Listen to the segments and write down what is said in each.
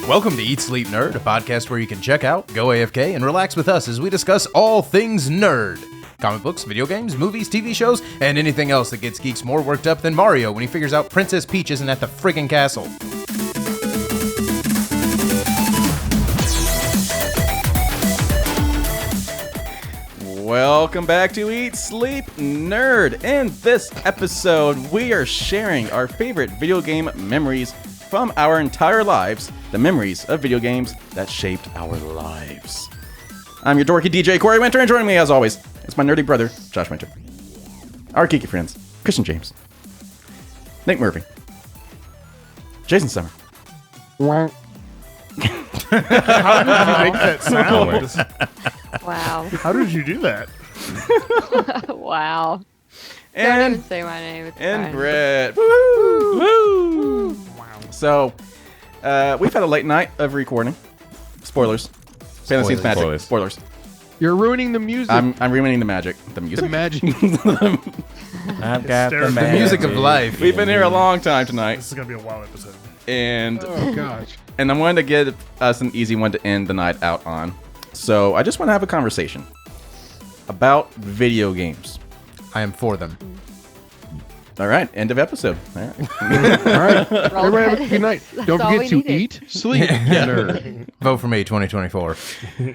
Welcome to Eat Sleep Nerd, a podcast where you can check out, go AFK, and relax with us as we discuss all things nerd. Comic books, video games, movies, TV shows, and anything else that gets geeks more worked up than Mario when he figures out Princess Peach isn't at the friggin' castle. Welcome back to Eat Sleep Nerd. In this episode, we are sharing our favorite video game memories from our entire lives, the memories of video games that shaped our lives. I'm your dorky DJ, Corey Winter, and joining me as always, it's my nerdy brother, Josh Winter. Our geeky friends, Christian James, Nick Murphy, Jason Summer. How did you make that sound? Wow. How did you do that? Wow. Don't And, even say my name. It's and fine. Brett. Woo! Woo! Wow. So, we've had a late night of recording. Spoilers. Fantasy's magic. Spoilers. Spoilers. You're ruining the music. I'm ruining the magic. The the music. magic. I've got The The music of life. We've been here a long time tonight, This is going to be a wild episode. and Oh, gosh. I wanted to get us an easy one to end the night out on. So I just want to have a conversation about video games. I am for them. All right, end of episode. All right. All right. Roll Everybody have a credits. good night. That's Don't all forget we to needed. eat, sleep, nerd. Vote for me, 2024.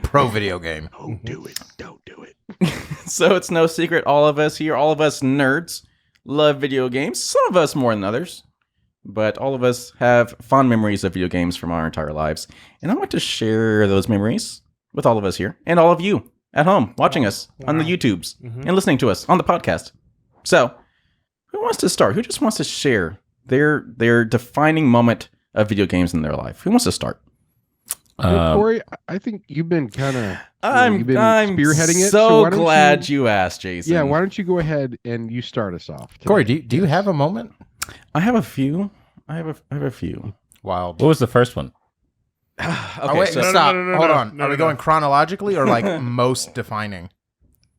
Pro video game. Don't do it. Don't do it. So it's no secret, all of us here, all of us nerds, love video games. Some of us more than others, but all of us have fond memories of video games from our entire lives. And I want to share those memories with all of us here and all of you at home watching us on the YouTubes and listening to us on the podcast. So, who wants to start? Who just wants to share their defining moment of video games in their life? Who wants to start? Corey, I think you've been kind of I'm spearheading it. So why don't glad you asked, Jason. Yeah, why don't you go ahead and you start us off? today? Corey, do you have a moment? I have a few. I have a few. Wild. What was the first one? Okay, Oh, wait, so stop. no, Hold no, on. no, Are we no. going chronologically or like most defining?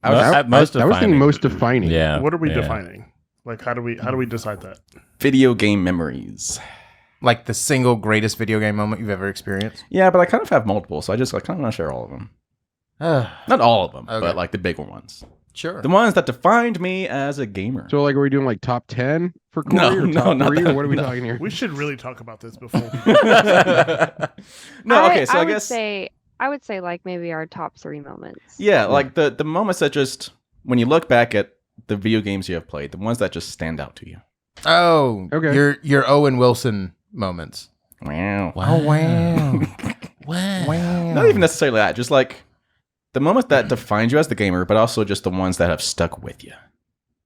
I was- I was thinking defining. most defining. Yeah. What are we yeah. defining? Like, how do we decide that? video game memories. Like the single greatest video game moment you've ever experienced? Yeah, but I kind of have multiple, so I kind of want to share all of them. Not all of them, Okay. but like the bigger ones. Sure. The ones that defined me as a gamer. So, like, are we doing like top 10 for Corey No, or no, top not 3? that, Or what are we no. talking here? We should really talk about this before. No, okay, so I would guess say I would say like maybe our top 3 moments. yeah, like the moments that just when you look back at the video games you have played, the ones that just stand out to you. Oh, Okay. Your Owen Wilson moments. Wow. Oh, wow. Wow. Not even necessarily that, just like the moments that defined you as the gamer, but also just the ones that have stuck with you.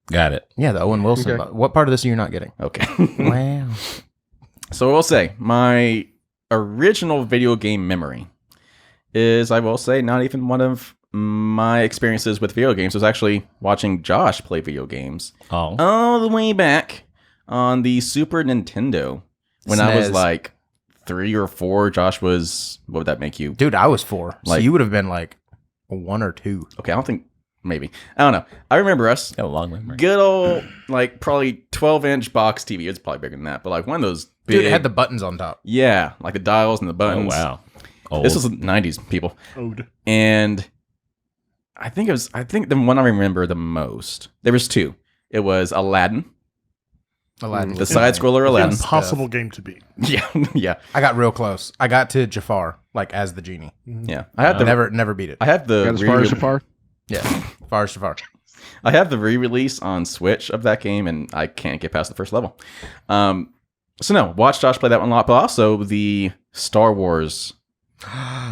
Got it. Yeah, the Owen Wilson. Okay. What part of this are you not getting? Okay. Wow. So I will say, my original video game memory is, I will say, not even one of my experiences with video games. It was actually watching Josh play video games Oh. all the way back on the Super Nintendo when I was SNES. like 3 or 4. Josh was, what would that make you? Dude, I was 4. So Like- you would have been like 1 or 2. Okay, I don't think, maybe. I don't know. I remember us. Got a long memory. Good old, like, probably 12-inch box TV. It's probably bigger than that, but like one of those big. Dude, it had the buttons on top. Yeah, like the dials and the Oh, buttons. wow. Old. This was the 90s, people. Ode. And I think the one I remember the most, there was 2. It was Aladdin, Aladdin. the was side amazing. scroller Aladdin. Impossible game to beat. Yeah, yeah, I got real close. I got to Jafar, like as the genie. yeah. I had the Never beat it. I have the Got as far as so far? Yeah. Far as Jafar. I have the re-release on Switch of that game, and I can't get past the first level. So no, watch Josh play that one a lot, but also the Star Wars,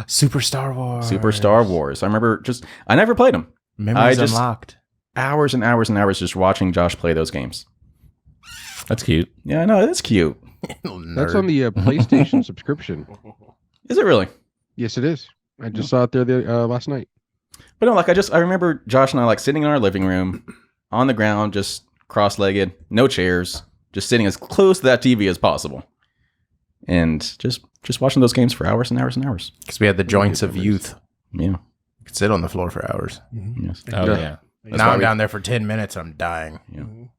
Super Star Wars. Super Star Wars. I remember I never played them. Memories I just- unlocked. Hours and hours and hours just watching Josh play those games. That's cute. Yeah, I know, that's cute. That's on the PlayStation subscription. Is it really? Yes, it is. I just saw it there last night. But no, like I remember Josh and I like sitting in our living room on the ground, just cross-legged, no chairs, just sitting as close to that TV as possible, and just watching those games for hours and hours and hours. Because we had the joints of memories. youth. Yeah. You could sit on the floor for hours. Yes. Oh, Yeah. yeah. That's now why I'm we- down there for 10 minutes. I'm dying.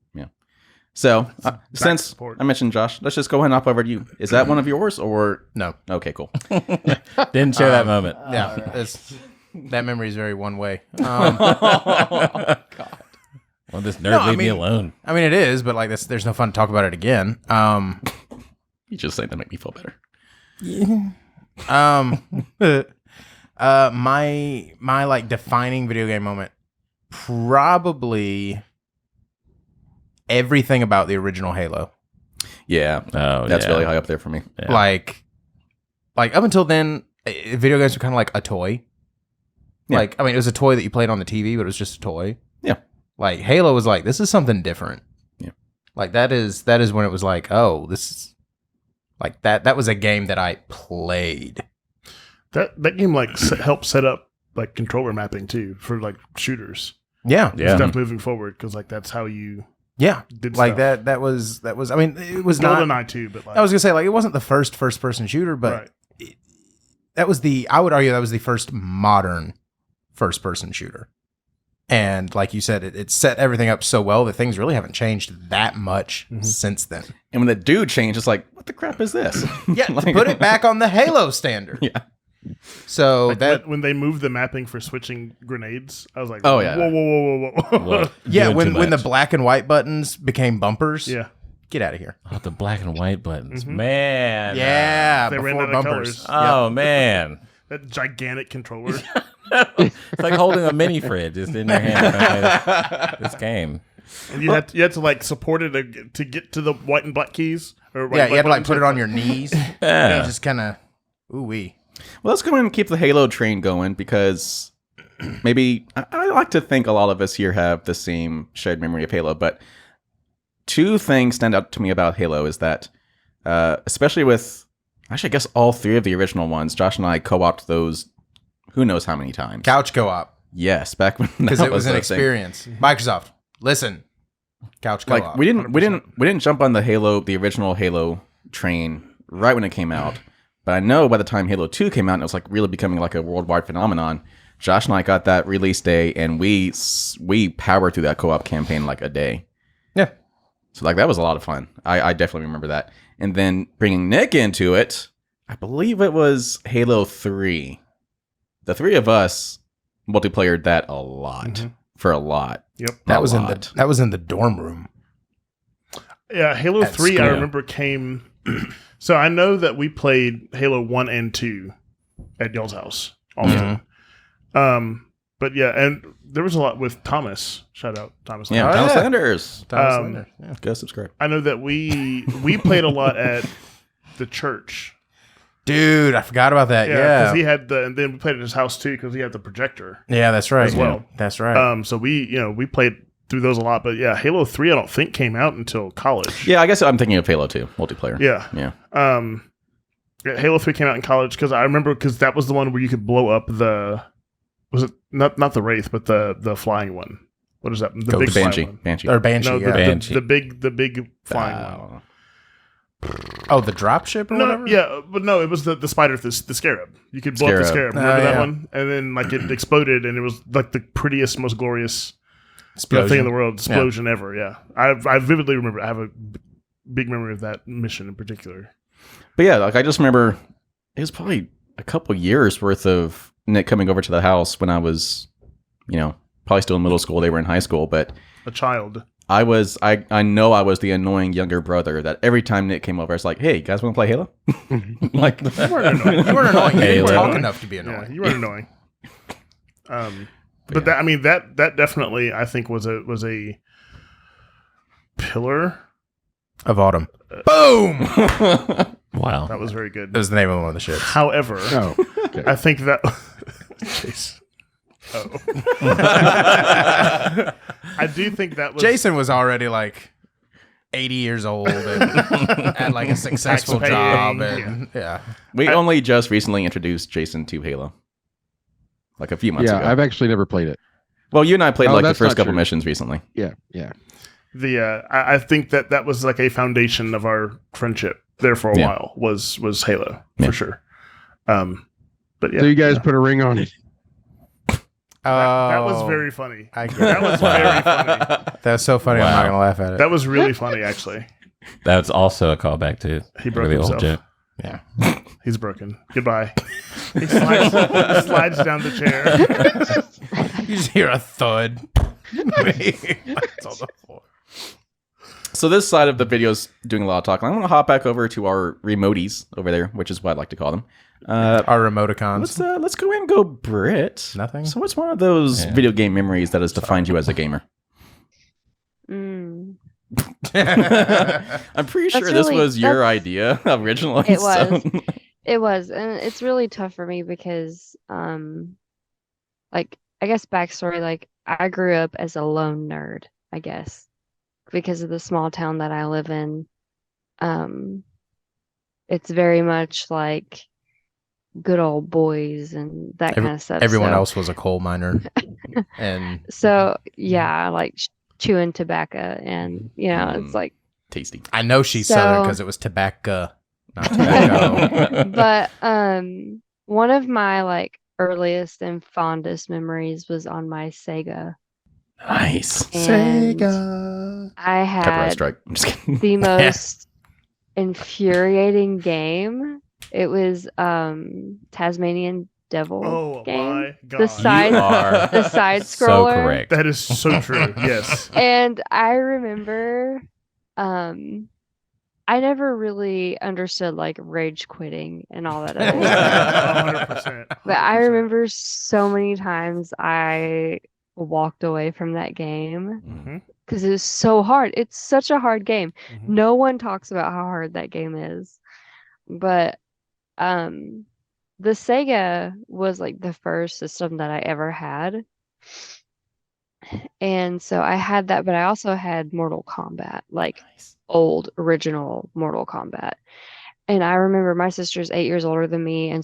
So, since support. I mentioned Josh, let's just go ahead and hop over to you. Is that one of yours or No. Okay, cool. Didn't share that moment. Yeah, that memory is very one way. Well, this nerd leave me alone. I mean, it is, but like there's no fun to talk about it again. You just saying to make me feel better. My like defining video game moment, probably everything about the original Halo. Yeah. Oh, That's yeah. really high up there for me. Yeah. Like up until then, video games were kind of like a toy. Yeah. Like, I mean, it was a toy that you played on the TV, but it was just a toy. Yeah. Like Halo was like, this is something different. Yeah. Like that is when it was like, oh, this is like that was a game that I played. That game like helped set up like controller mapping too for like shooters. Yeah. Yeah. Stuff moving forward because like that's how you Yeah. did Like stuff. that was I mean, it was not GoldenEye too, but like I was gonna say like it wasn't the first person shooter, but right. that was I would argue that was the first modern first person shooter. And like you said, it set everything up so well that things really haven't changed that much since then. And when the dude changed, it's like, what the crap is this? Yeah, Like- to put it back on the Halo standard. Yeah. So Like that when they moved the mapping for switching grenades, I was like, Oh, yeah. whoa. Look, yeah, doing too when the much. black and white buttons became bumpers. Yeah. Get out of here. Oh, the black and white buttons, man. Yeah, They ran before out of bumpers. colors. Oh man. That gigantic controller. It's like holding a mini fridge just in your hand. This game. And you had to like support it to get to the white and black keys. Or white Yeah, and you had to black like put it buttons. on your knees. Yeah. And just kind of ooh wee. Well, let's go ahead and keep the Halo train going because maybe I like to think a lot of us here have the same shared memory of Halo, but two things stand out to me about Halo is that, especially with, actually, I guess all three of the original ones, Josh and I co-opted those who knows how many times. Couch co-op Yes, back when because that it was an a thing. experience. Microsoft, listen. Couch co-op. Like we didn't jump on the original Halo train right when it came out. But I know by the time Halo 2 came out and it was like really becoming like a worldwide phenomenon, Josh and I got that release day and we powered through that co-op campaign like a day. Yeah. So like that was a lot of fun. I definitely remember that. And then bringing Nick into it, I believe it was Halo 3. The three of us multiplayered that a lot. For a lot. Yep. That A was lot. that was in the dorm room. Yeah, Halo At 3, I school. remember came. So I know that we played Halo 1 and 2 at y'all's house often. But yeah, and there was a lot with Thomas. Shout out Thomas. Yeah, Oh, Thomas yeah. Landers. Thomas Um, Linder, yeah. Go subscribe. I know that we played a lot at the church. Dude, I forgot about that. Yeah, Yeah. because he had and then we played at his house too because he had the projector. Yeah, that's right. as well. That's right. So we played through those a lot. But yeah, Halo 3 I don't think came out until college. Yeah, I guess I'm thinking of Halo 2 multiplayer. Yeah. Yeah. Yeah, Halo 3 came out in college because I remember because that was the one where you could blow up was it not the Wraith but the flying one. What is that? The Ghost. big The flying Banshee. one. Banshee. Or Banshee, No, yeah. Banshee. the big flying one. Oh, the dropship or No, whatever? yeah, but no, it was the spider, the scarab. You could blow up the Scarab. scarab. Remember that yeah. one? And then like it exploded, and it was like the prettiest, most glorious Explosion. thing in the world, explosion ever. Yeah, I vividly remember. I have a big memory of that mission in particular. But yeah, like I just remember it was probably a couple years worth of Nick coming over to the house when I was, probably still in middle school. They were in high school, but A child. I know I was the annoying younger brother that every time Nick came over, I was like, "Hey, you guys want to play Halo?" Like, You weren't annoying. You weren't annoying. You didn't Halo. talk enough to be Yeah, annoying. you weren't annoying. But that definitely I think was a pillar. Of autumn. Boom! Wow. That was very good. That was the name of one of the ships. However, Oh, okay. I think that. Jeez. Oh. I do think that was Jason was already like 80 years old and had like a successful Tax job. paying, And yeah. we only just recently introduced Jason to Halo, like a few months Yeah, ago. I've actually never played it. Well, you and I played Oh, like the that's first not couple true. missions recently. Yeah. I think that was like a foundation of our friendship there for a Yeah. while was Halo Yeah. for sure. But yeah, So you guys put a ring on it. That was Oh, very funny. I get That it. was very funny. That's so funny. I'm Wow. not gonna laugh at it. That was really funny, actually. That's also a callback to He broke the old himself. joke. Yeah. He's broken. Goodbye. He slides down the chair. You just hear a thud. It's on the floor. So this side of the video's doing a lot of talking. I'm going to hop back over to our remoties over there, which is what I'd like to call them. Our remoticons. Let's go in and go Brit. Nothing? So what's one of those video game memories that has defined you as a gamer? Mm. I'm pretty sure That's this really- was your that's- idea originally. It so- was. It was, and it's really tough for me because, like, I guess backstory, like, I grew up as a lone nerd, I guess, because of the small town that I live in. It's very much like good old boys and that kind of stuff. Everyone so, else was a coal miner. And So yeah, like chewing tobacco, and it's like. Tasty. I know she's Southern because it was tobacco, not tobacco. But one of my like earliest and fondest memories was on my Sega. Nice. And Sega. I Copyright had strike. I'm just kidding. the most infuriating game. It was Tasmanian Devil Oh game. my god. The side You are the side so scroller. correct. That is so true. Yes. And I remember I never really understood like rage quitting and all that other stuff. 100%. But I remember so many times I walked away from that game Mhm. because it was so hard. It's such a hard game. Mhm. No one talks about how hard that game is. But the Sega was like the first system that I ever had. And so I had that, but I also had Mortal Kombat, like old original Mortal Kombat. And I remember my sister's 8 years older than me, and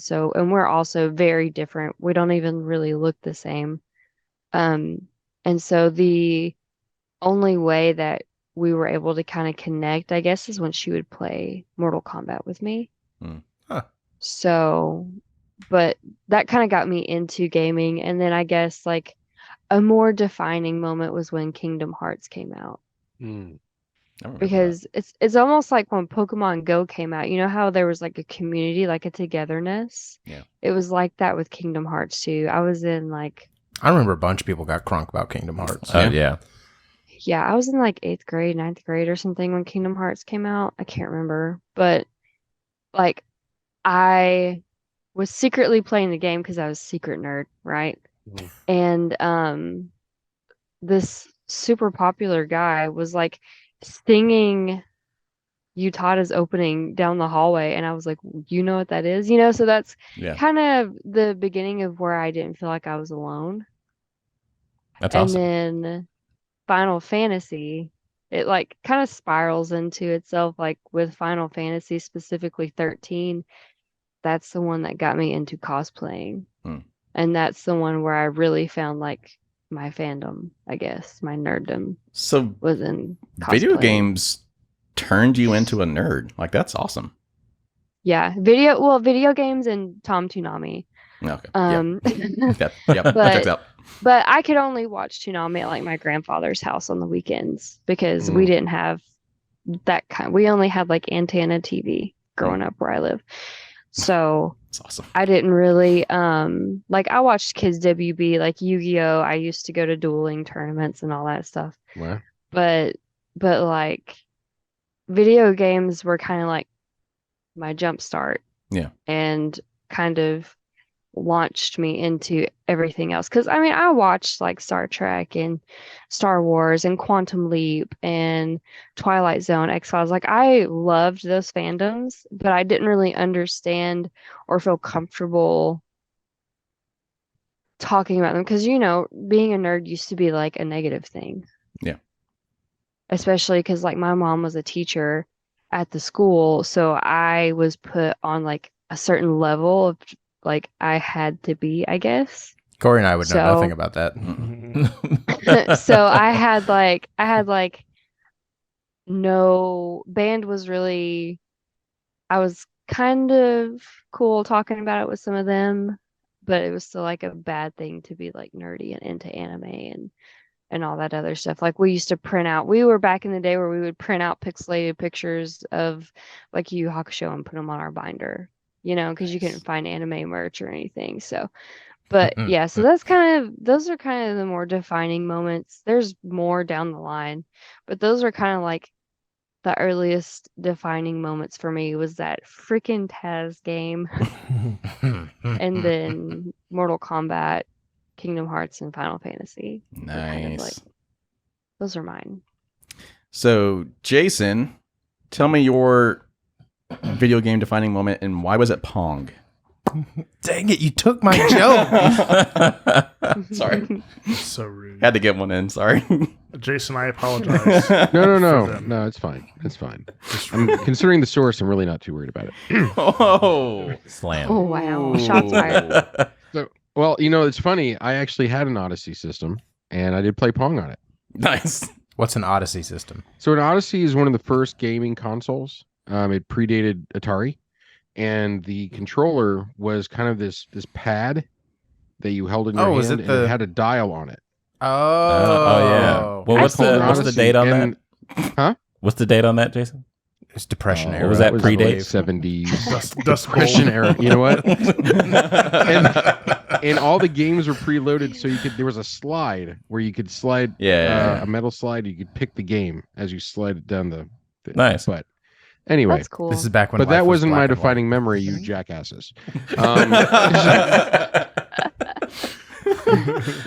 we're also very different. We don't even really look the same. And so the only way that we were able to kind of connect, I guess, is when she would play Mortal Kombat with me. Huh. So, but that kind of got me into gaming. And then I guess like a more defining moment was when Kingdom Hearts came out. Mm. I remember Because it's almost like when Pokemon Go came out, you know how there was like a community, like a togetherness? Yeah. It was like that with Kingdom Hearts too. I was in like, I remember a bunch of people got crunk about Kingdom Hearts. Yeah. yeah, I was in like 8th grade, 9th grade or something when Kingdom Hearts came out. I can't remember. But like I was secretly playing the game because I was a secret nerd, right? Mhm. And this super popular guy was like singing Utada's opening down the hallway, and I was like, you know what that is? So that's Yeah. kind of the beginning of where I didn't feel like I was alone. That's And awesome. then Final Fantasy, it like kind of spirals into itself, like with Final Fantasy, specifically 13. That's the one that got me into cosplaying. Hmm. And that's the one where I really found like my fandom, I guess, my nerddom So was in video cosplaying. games turned you into a nerd. Like that's awesome. Yeah, video games and Tom Toonami. Okay. Yep. That But- checks out. But I could only watch Toonami at like my grandfather's house on the weekends because we didn't have that kind. We only had like antenna TV growing up where I live. So It's awesome. I didn't really like I watched Kids WB, like Yu-Gi-Oh! I used to go to dueling tournaments and all that stuff. Wow. But like video games were kind of like my jump start. Yeah. And kind of launched me into everything else. Because I mean, I watched like Star Trek and Star Wars and Quantum Leap and Twilight Zone, X-Files. Like I loved those fandoms, but I didn't really understand or feel comfortable talking about them because being a nerd used to be like a negative thing. Yeah. Especially because like my mom was a teacher at the school, so I was put on like a certain level of like I had to be, I guess. Corey and I would know So- nothing about that. So I had like no band was really I was kind of cool talking about it with some of them, but it was still like a bad thing to be like nerdy and into anime and all that other stuff. Like we used to print out. We were back in the day where we would print out pixelated pictures of like Yu Yu Hakusho and put them on our binder. Because you couldn't find anime merch or anything. So. But yeah, so those are kind of the more defining moments. There's more down the line, but those are kind of like the earliest defining moments for me was that freaking Taz game, and then Mortal Kombat, Kingdom Hearts, and Final Fantasy. Nice. Those are mine. So, Jason, tell me your video game defining moment and why was it Pong? Dang it, you took my joke. Sorry. So rude. Had to get one in. Sorry. Jason, I apologize. No, it's fine. It's fine. I'm considering the source. I'm really not too worried about it. Oh. Slam. Oh wow, shots fired. Well, it's funny. I actually had an Odyssey system, and I did play Pong on it. Nice. What's an Odyssey system? So an Odyssey is one of the first gaming consoles. It predated Atari. And the controller was kind of this pad that you held in your hand, and it had a dial on it. Oh, yeah. Well, what's the date on that? Huh? What's the date on that, Jason? It's Depression era. What was that Like predate? 70s. Dust Depression Bowl. era. You know what? and all the games were preloaded, so there was a slide where you could slide a metal slide. You could pick the game as you slide it down the Nice. But anyway, That's cool. This is back when. but that life was wasn't my black and white. defining memory, you jackasses.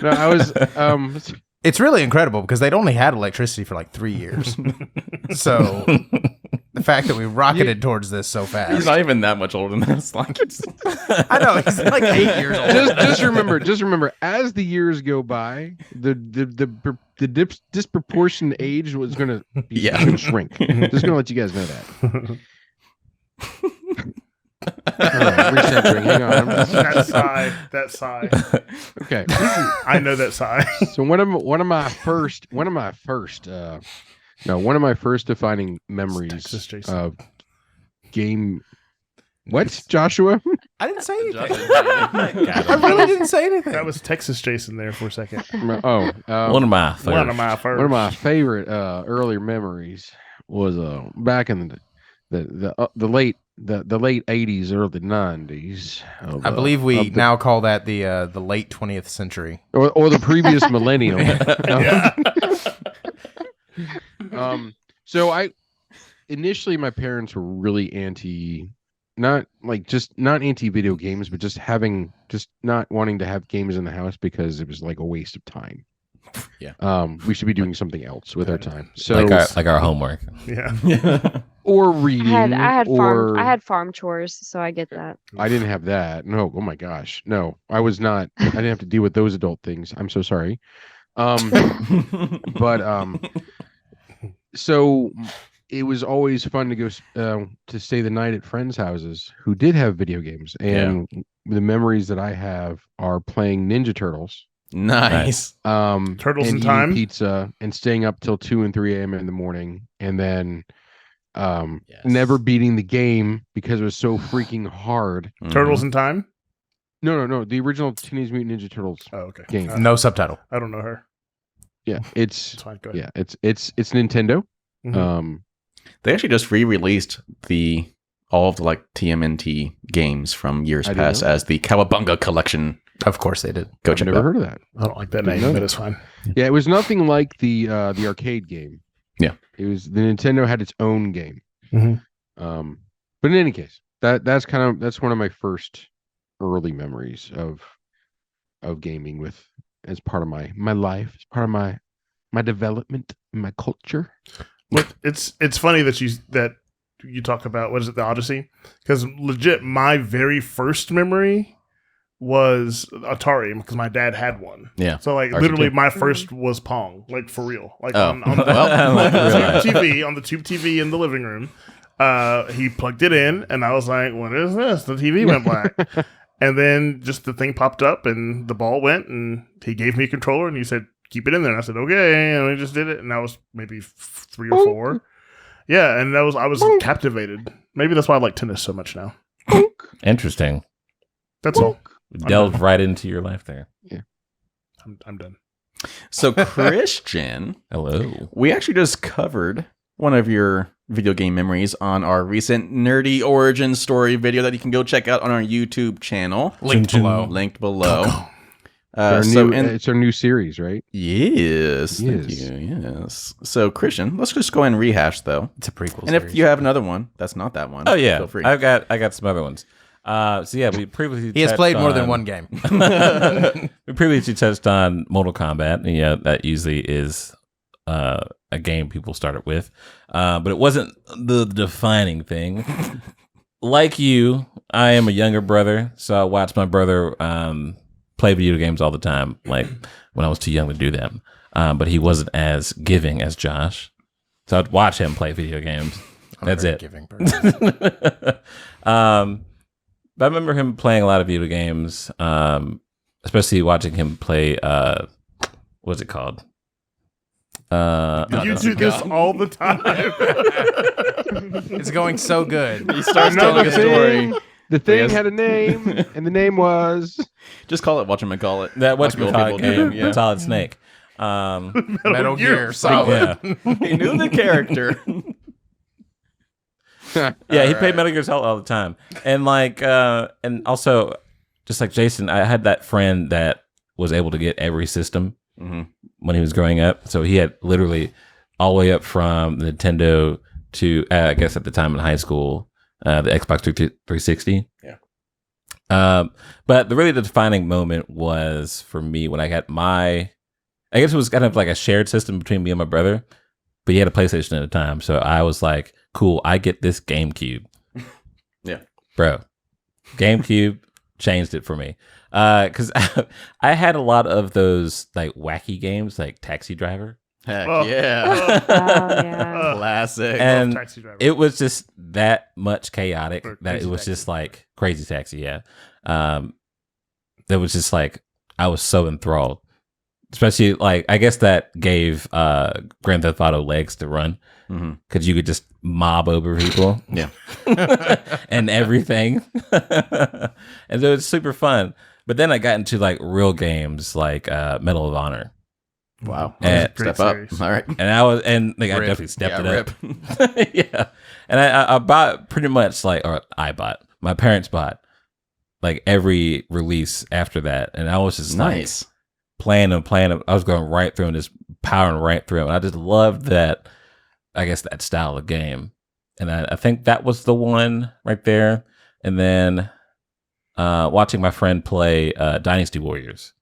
No, I was. It's really incredible because they'd only had electricity for like 3 years. So the fact that we rocketed towards this so fast. He's not even that much older than us. Like, I know, he's like 8 years old. just remember, as the years go by, the disproportionate age was going to shrink. Just going to let you guys know that. All right, recenting. Hang on. That sigh. Okay. I know that sigh. So one of my first defining memories Texas Jason. of game. What, Joshua? I didn't say anything. I really didn't say anything. That was Texas Jason there for a second. Oh, One of my first. One of my first. one of my favorite earlier memories was back in the late 80s, early 90s. I believe we now call that the late 20th century. or the previous millennium. So initially my parents were really not anti video games, but just not wanting to have games in the house because it was like a waste of time. Yeah. We should be doing something else with our time. So like our homework. Yeah. or reading. I had farm chores, so I get that. I didn't have that. No. Oh my gosh. No, I was not. I didn't have to deal with those adult things. I'm so sorry. But so it was always fun to go to stay the night at friends' houses who did have video games, and the memories that I have are playing Ninja Turtles. Nice. Turtles and in Time? eating pizza and staying up till 2 and 3 a.m. in the morning, and then never beating the game because it was so freaking hard. Turtles in Time? No. The original Teenage Mutant Ninja Turtles Oh, okay. game. No subtitle. I don't know her. Yeah, it's It's fine. Go ahead. yeah, it's Nintendo. Mhm. They actually just re-released all of the like TMNT games from years I didn't past know. as the Cowabunga Collection. Of course they did. Go I've check it never out. heard of that. I don't like that Didn't name, know but that. it's fine. Yeah, it was nothing like the arcade game. Yeah. It was the Nintendo had its own game. Mhm. But in any case, that's one of my first early memories of gaming as part of my life, as part of my development, my culture. But it's funny that you talk about, what is it, the Odyssey? Because legit, my very first memory was Atari because my dad had one. Yeah. So like Ours literally too. my first was Pong, like for real. Like Oh. on the Well, tube TV, on the tube TV in the living room. He plugged it in and I was like, what is this? The TV went black. And then just the thing popped up and the ball went and he gave me a controller and he said, keep it in there. And I said, okay. And I just did it. And that was maybe 3 or 4. Yeah. And I was captivated. Maybe that's why I like tennis so much now. Interesting. That's all. delved right into your life there. I'm done. So, Christian, Hello. we actually just covered one of your video game memories on our recent nerdy origin story video that you can go check out on our YouTube channel. Linked below. Linked below. It's our new series, right? Yes. Thank Yes. you. Yes. So, Christian, let's just go ahead and rehash, though. It's a prequel And series. if you have another one, that's not that one. Oh yeah, Feel free. I got some other ones. So yeah, we previously he has touched played more than on- one game. We previously touched on Mortal Kombat, and yeah, that usually is a game people started with, but it wasn't the defining thing. Like you, I am a younger brother, so I watched my brother play video games all the time, like when I was too young to do them. But he wasn't as giving as Josh, so I'd watch him play video games. I'm That's a very it. Giving person. But I remember him playing a lot of video games, especially watching him play. What's it called? You do this all the time. It's going so good. He starts Another telling a story. thing. The thing Yes. had a name, and the name was Just call it whatchamacallit. That Like old people do, yeah. Solid Snake. Um, Metal Gear Solid. yeah, He knew the character. yeah. He played Metal Gear Solid all the time, and and also just like Jason, I had that friend that was able to get every system when he was growing up. So he had literally all the way up from Nintendo to I guess at the time in high school, the Xbox 360. Yeah. But the defining moment was for me when I got I guess it was kind of like a shared system between me and my brother, but he had a PlayStation at the time. So I was like, cool, I get this GameCube. Yeah. Bro, GameCube changed it for me. Because I had a lot of those like wacky games like Taxi Driver. Heck Oh. yeah. Oh, yeah. Classic. And Taxi Driver. it was just that much chaotic Or that it Crazy was Taxi. just like Crazy Taxi, yeah. That was just like I was so enthralled. Especially like I guess that gave Grand Theft Auto legs to run because you could just mob over people, Yeah. and everything, and so it's super fun. But then I got into like real games like Medal of Honor, Wow. And- Step Great up. series. All right. and I Rip. definitely stepped Yeah, it up. Yeah, and I bought pretty much my parents bought like every release after that, and I was just like Nice. playing them. I was going right through and just powering right through. And I just loved that, I guess, that style of game. And I think that was the one right there. And then watching my friend play Dynasty Warriors.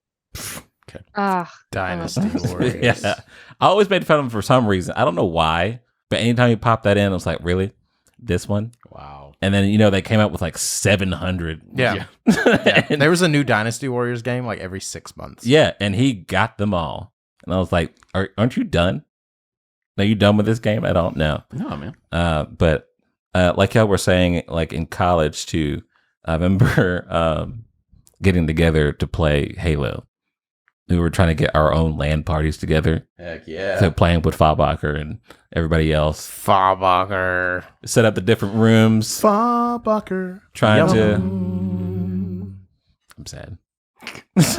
Ah, Dynasty Warriors. Yeah. I always made fun of him for some reason. I don't know why. But anytime you pop that in, I was like, really? This one? Wow. And then, they came out with like 700. Yeah. And- There was a new Dynasty Warriors game like every 6 months. Yeah, and he got them all. And I was like, aren't you done? Are you done with this game? I don't know. No, man. But like y'all were saying, like in college too, I remember getting together to play Halo. We were trying to get our own LAN parties together. Heck yeah. So playing with Fabacher and everybody else. Fabacher. Set up the different rooms. Fabacher. Trying to... Yum. I'm sad. Is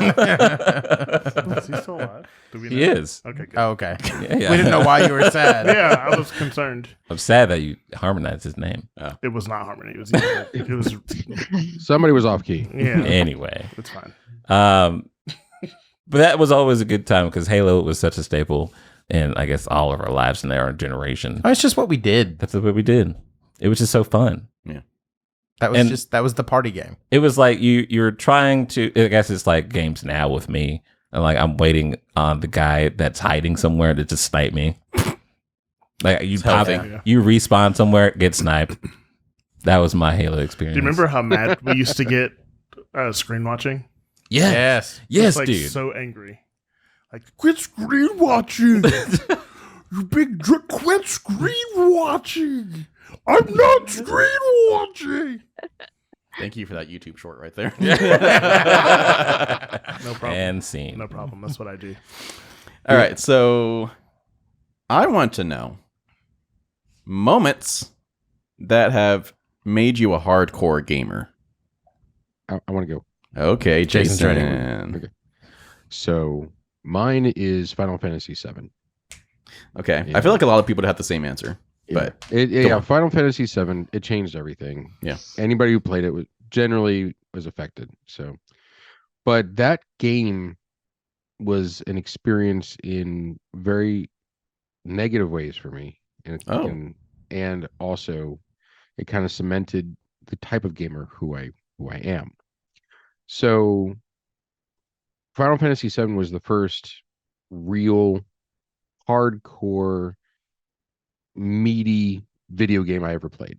he still alive? Do we know? He is. Okay, good. Oh, okay. Yeah. We didn't know why you were sad. Yeah, I was concerned. I'm sad that you harmonized his name. It was not Harmony. It was. somebody was off key. Yeah, Anyway. it's fine. But that was always a good time because Halo was such a staple in, I guess, all of our lives in our generation. Oh, it's just what we did. That's what we did. It was just so fun. That was And- that was the party game. It was like you're trying to, I guess it's like games now with me. And like I'm waiting on the guy that's hiding somewhere to just snipe me. Like you pop healthy. Yeah. you respawn somewhere, get sniped. That was my Halo experience. Do you remember how mad we used to get screen watching? Yeah. Yes. Yes, Just, like, dude. So angry. Like, quit screen watching. You big jerk, quit screen watching. I'm not screen watching. Thank you for that YouTube short right there. No problem. And scene. No problem. That's what I do. All right. So I want to know moments that have made you a hardcore gamer. I want to go. Okay, Jason's Jason. ready. Okay. So mine is Final Fantasy VII. Okay, Yeah. I feel like a lot of people would have the same answer. But Yeah, Final Fantasy VII. It changed everything. Yeah. Anybody who played it was affected. So, but that game was an experience in very negative ways for me, and also it kind of cemented the type of gamer who I am. So, Final Fantasy VII was the first real hardcore meaty video game I ever played.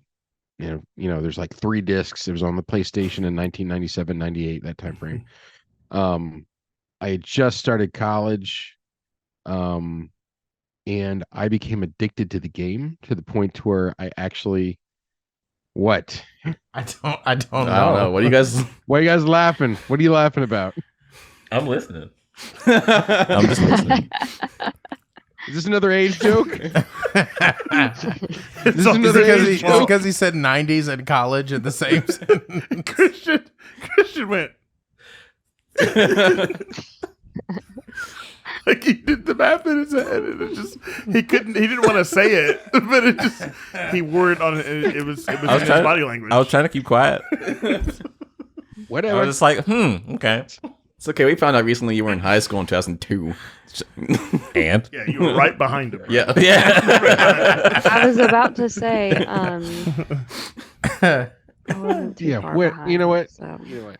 There's like 3 discs. It was on the PlayStation in 1997, 98, that time frame. I had just started college, and I became addicted to the game to the point to where I actually what? I don't know. I don't know. What do you guys? Why are you guys laughing? What are you laughing about? I'm listening. I'm just listening. Is this another age joke? It's This is another age joke. because he said 90s and college at the same sentence. Christian went. Like he did the math in his head, and it just he didn't want to say it, but it just he worried on it. It was in his body language. I was trying to keep quiet. Whatever. I was just like, okay. It's okay. We found out recently you were in high school in 2002. And Yeah, you were right behind him. Yeah. I was about to say, I wasn't too far behind, you know what? so. You know what?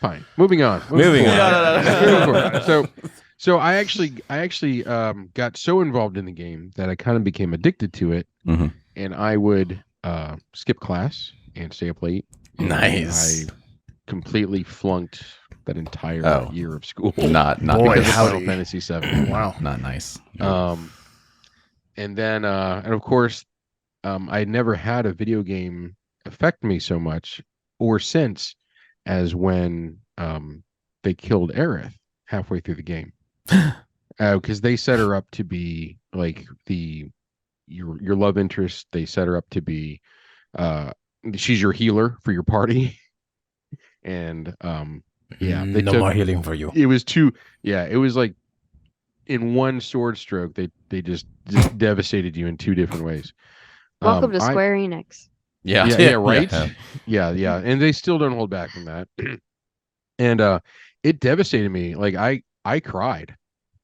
Fine. Moving on. Moving on. Moving forward. So I actually got so involved in the game that I kind of became addicted to it, and I would skip class and stay up late. Nice. I completely flunked that entire year of school. Not Boy, because of howdy. Final Fantasy VII. Wow. not nice. And then and of course, I never had a video game affect me so much or since as when they killed Aerith halfway through the game. Because they set her up to be like your love interest. They set her up to be she's your healer for your party. And they no more healing for you. It was it was like in one sword stroke they just devastated you in 2 different ways. Welcome to Square Enix. Yeah, right. Yeah, and they still don't hold back from that. And it devastated me. Like I cried.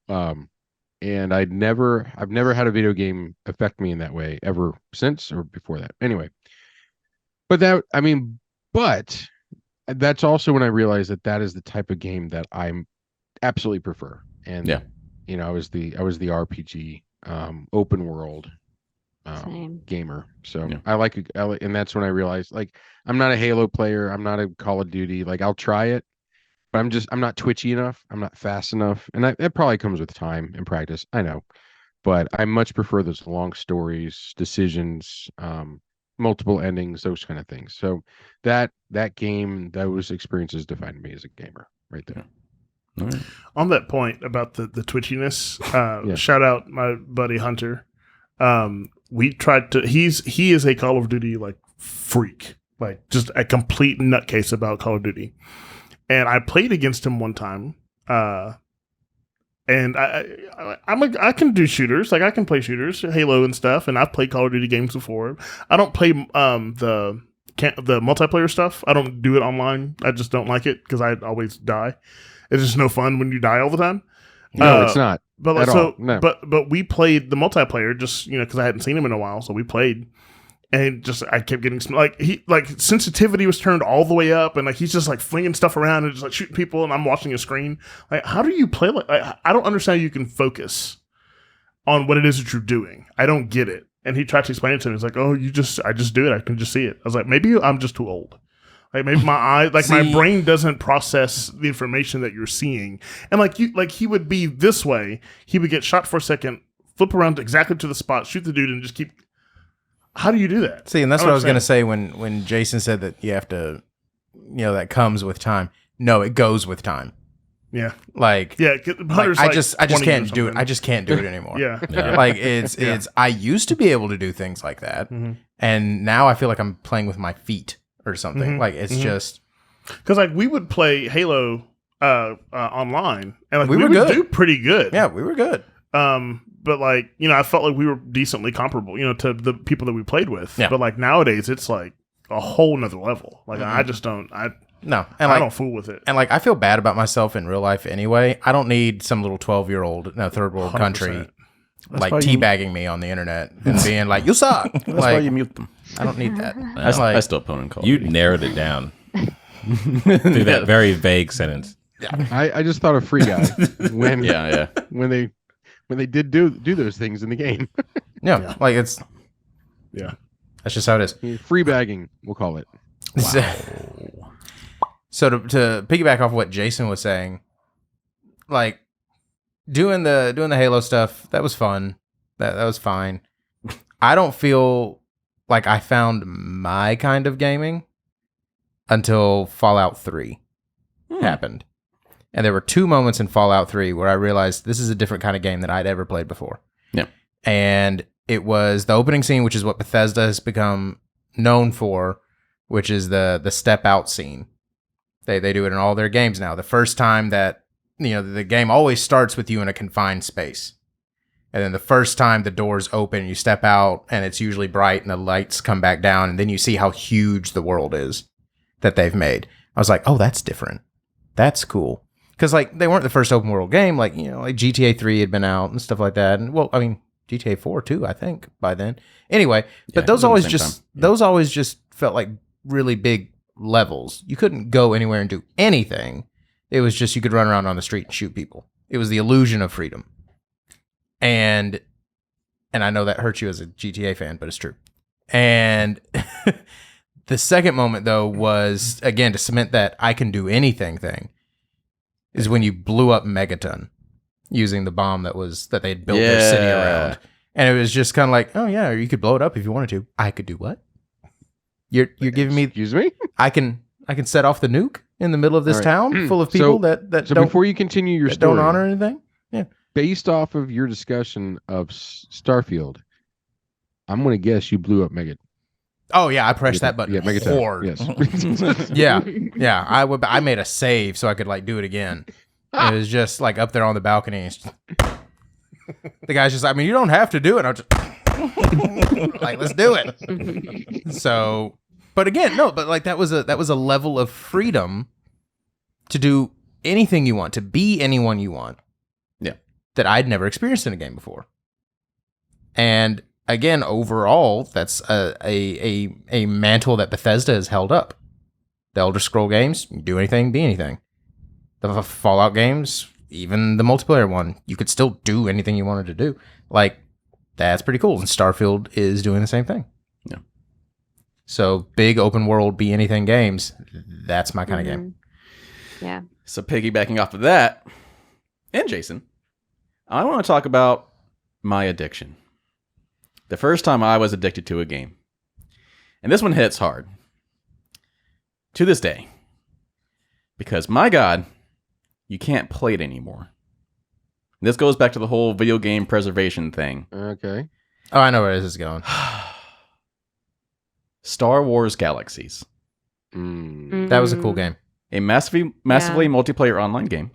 And I've never had a video game affect me in that way ever since or before that. Anyway, but that's also when I realized that is the type of game that I absolutely prefer. And I was the RPG open world gamer. So I like, and that's when I realized, like, I'm not a Halo player. I'm not a Call of Duty. Like, I'll try it, but I'm not twitchy enough. I'm not fast enough. And that probably comes with time and practice. I know, but I much prefer those long stories, decisions, multiple endings, those kind of things. So that game, those experiences defined me as a gamer right there. All right. On that point about the twitchiness, shout out my buddy Hunter. We tried to. He is a Call of Duty like freak, like just a complete nutcase about Call of Duty. And I played against him one time. And I can do shooters, like I can play shooters, Halo and stuff, and I've played Call of Duty games before. I don't play the multiplayer stuff. I don't do it online. I just don't like it because I always die. It's just no fun when you die all the time. No, it's not. But at all. No. but we played the multiplayer just because I hadn't seen him in a while, so we played. And just I kept getting sensitivity was turned all the way up, and like he's just like flinging stuff around and just like shooting people, and I'm watching a screen. Like, how do you play? Like, I don't understand how you can focus on what it is that you're doing. I don't get it. And he tried to explain it to me. He's like, "Oh, I just do it. I can just see it." I was like, "Maybe I'm just too old. Like maybe my eye, like my brain doesn't process the information that you're seeing." And like he would be this way. He would get shot for a second, flip around exactly to the spot, shoot the dude, and just keep. How do you do that? See, and that's what I was going to say when Jason said that you have to, that comes with time. No, it goes with time. Yeah. Like, I just can't do it. I just can't do it anymore. Yeah. Like it's I used to be able to do things like that. Mm-hmm. And now I feel like I'm playing with my feet or something. Mm-hmm. Like it's just Because like we would play Halo online, and like We we were would good. do pretty good. Yeah, we were good. But like I felt like we were decently comparable, to the people that we played with. Yeah. But like nowadays, it's like a whole nother level. Like I just don't. No, and I don't fool with it. And like I feel bad about myself in real life anyway. I don't need some little 12-year-old in a third world 100%. country like why you- teabagging me on the internet and being like, "You suck." That's why Like, you mute them. I don't need that. I still opponent call. You narrowed it down through that very vague sentence. I just thought of Free Guy when yeah. when they did do those things in the game. Yeah, like it's Yeah. that's just how it is. Free bagging, we'll call it. So to piggyback off what Jason was saying, like doing the Halo stuff, that was fun. That was fine. I don't feel like I found my kind of gaming until Fallout 3 happened. And there were 2 moments in Fallout 3 where I realized this is a different kind of game than I'd ever played before. Yeah. And it was the opening scene, which is what Bethesda has become known for, which is the step out scene. They do it in all their games now. The first time that, the game always starts with you in a confined space. And then the first time the doors open, you step out and it's usually bright and the lights come back down. And then you see how huge the world is that they've made. I was like, oh, that's different. That's cool. Because like they weren't the first open world game. Like, like GTA 3 had been out and stuff like that. And well, I mean, GTA 4 too, I think by then. Anyway, but Yeah, those at the always same just, time. Yeah. those always just felt like really big levels. You couldn't go anywhere and do anything. It was just you could run around on the street and shoot people. It was the illusion of freedom. And I know that hurts you as a GTA fan, but it's true. And the second moment though was again to cement that I can do anything thing is when you blew up Megaton using the bomb that they had built their city around. And it was just kind of like, oh yeah, you could blow it up if you wanted to. I could do what? You're giving me Excuse me? I can set off the nuke in the middle of this All right. town full of people So- that So don't, before you continue your that story, don't honor anything. based off of your discussion of Starfield, I'm going to guess you blew up Megaton. Oh yeah, I pressed that button Megaton. hard. Yes. Yeah. I made a save so I could like do it again. It was just like up there on the balcony. The guy's just, I mean, you don't have to do it. I'm just like, let's do it. So, but again, no, but like that was a level of freedom to do anything you want, to be anyone you want. Yeah. That I'd never experienced in a game before. And again, overall, that's a mantle that Bethesda has held up. The Elder Scroll games, you do anything, be anything. The Fallout games, even the multiplayer one, you could still do anything you wanted to do. Like, that's pretty cool. And Starfield is doing the same thing. Yeah. So, big open world, be anything games, that's my kind of game. Yeah. So piggybacking off of that, and Jason, I want to talk about my addiction. The first time I was addicted to a game. And this one hits hard. To this day. Because, my God, you can't play it anymore. This goes back to the whole video game preservation thing. Okay. Oh, I know where this is going. Star Wars Galaxies. That was a cool game. A massively multiplayer online game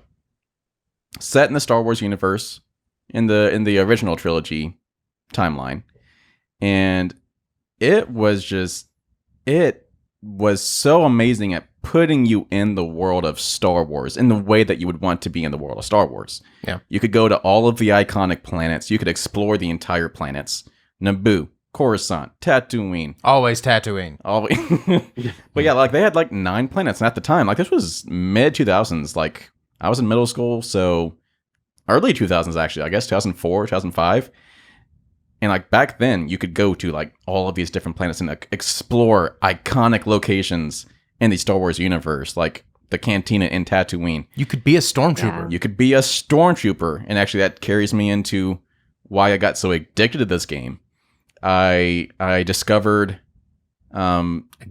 set in the Star Wars universe in the original trilogy timeline. And it was so amazing at putting you in the world of Star Wars in the way that you would want to be in the world of Star Wars. Yeah. You could go to all of the iconic planets. You could explore the entire planets. Naboo, Coruscant, Tatooine. Always Tatooine. But yeah, like they had like 9 planets. And at the time, like this was mid 2000s. Like I was in middle school. So early 2000s, actually, I guess 2004, 2005. And like back then you could go to like all of these different planets and like, explore iconic locations in the Star Wars universe, like the cantina in Tatooine. You could be a stormtrooper. You could be a stormtrooper. And actually that carries me into why I got so addicted to this game. I discovered A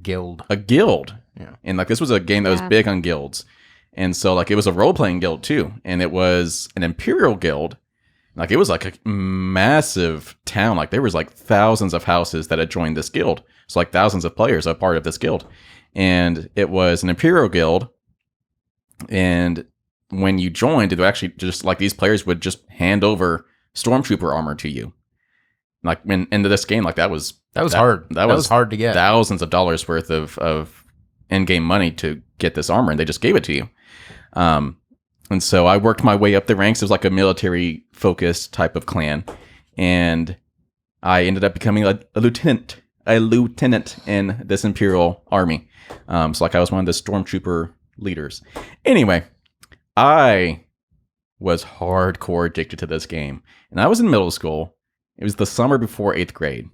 guild. a guild. Yeah. And like this was a game that was big on guilds. And so like it was a role-playing guild too. And it was an Imperial guild. Like it was like a massive town. Like there was like thousands of houses that had joined this guild. So like thousands of players are part of this guild. and it was an Imperial guild. And when you joined, it would actually just like these players would just hand over stormtrooper armor to you. Like into this game, like that was hard. That was hard to get. Thousands of dollars worth of in-game money to get this armor, and they just gave it to you. And so I worked my way up the ranks. It was like a military-focused type of clan, and I ended up becoming a lieutenant in this Imperial army. So like I was one of the stormtrooper leaders. Anyway, I was hardcore addicted to this game, and I was in middle school. It was the summer before 8th grade.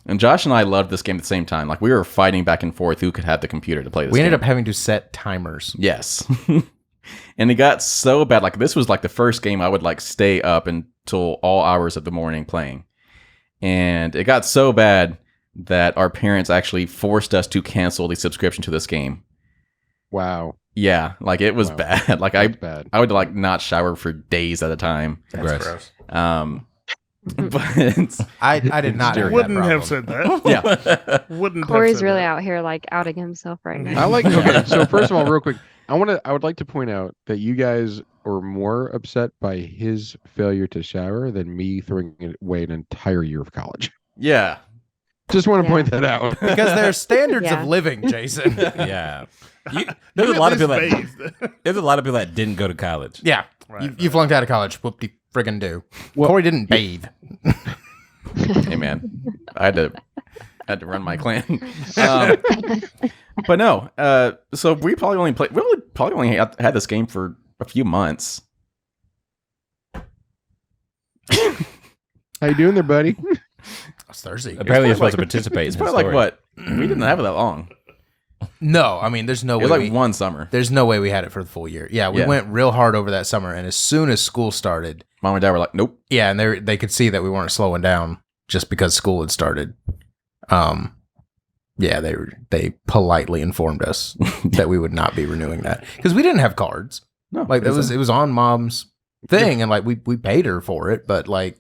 And Josh and I loved this game at the same time. Like, we were fighting back and forth who could have the computer to play this game. We ended up having to set timers. Yes. And it got so bad. Like, this was like the first game I would like stay up until all hours of the morning playing. And it got so bad that our parents actually forced us to cancel the subscription to this game. Wow. Yeah, like it was bad. Like bad. I would like not shower for days at a time. That's gross. But I did not. Wouldn't have said that. yeah, Wouldn't. Corey's have said really that. out here like outing himself right now. I like. Okay, so first of all, real quick, I would like to point out that you guys are more upset by his failure to shower than me throwing away an entire year of college. yeah. Just want to Yeah. point that out. Because there are standards Yeah. of living, Jason. Yeah. There's You a lot at of people least that bathed. there's a lot of people that didn't go to college. Yeah. Right, You flunked out of college. Whoop-de friggin' do. Well- Corey didn't bathe. Hey man, I had to run my clan. But no. So we probably only had this game for a few months. How you doing there, buddy? It's Thursday. Apparently, you're supposed to participate. It's in the probably like story. what we didn't have it that long. No, I mean, there's no It way. was like one summer. There's no way we had it for the full year. Yeah, we Yeah. went real hard over that summer, and as soon as school started, Mom and Dad were like, "Nope." yeah, and they could see that we weren't slowing down just because school had started. Yeah, they politely informed us that we would not be renewing that because we didn't have cards. No, Like it was on Mom's thing, and like we paid her for it, but like